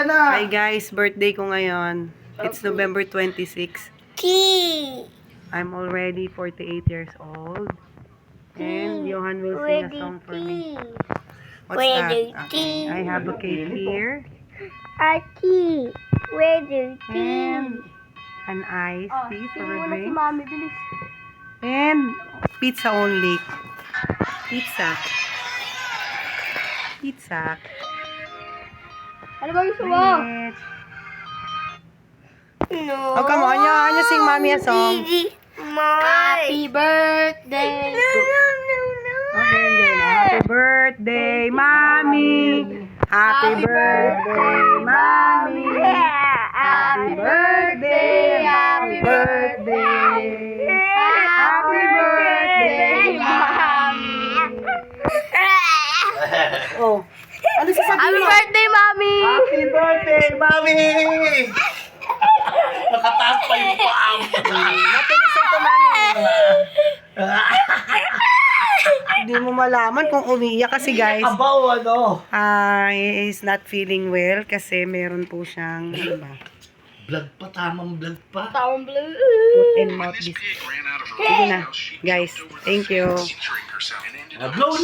ka na. Hi guys, birthday ko ngayon. It's November 26. I'm already 48 years old. And Johan will sing a song for me. What's that? Okay. I have a cake here. And an iced tea for a drink. And pizza only. Pizza. Pizza. Ano ba gusto mo? No. Oh, come on. You sing mommy a song. Happy birthday. Okay, then. Happy birthday, mommy. Happy birthday, mommy. Happy birthday, happy birthday. Happy birthday, mommy. Oh. Ano sasabihin Happy mo? birthday, Mami! Happy birthday, Mami! Nakataas pa yung paa mo. Matinis ito, mami. Hindi mo malaman kung umiiyak kasi guys. Abaw, ano? He is not feeling well kasi meron po siyang ano ba? Vlog pa, tamang vlog pa. Tawang blue. Foot and mouth disease. Sige na, guys. Thank you. Blow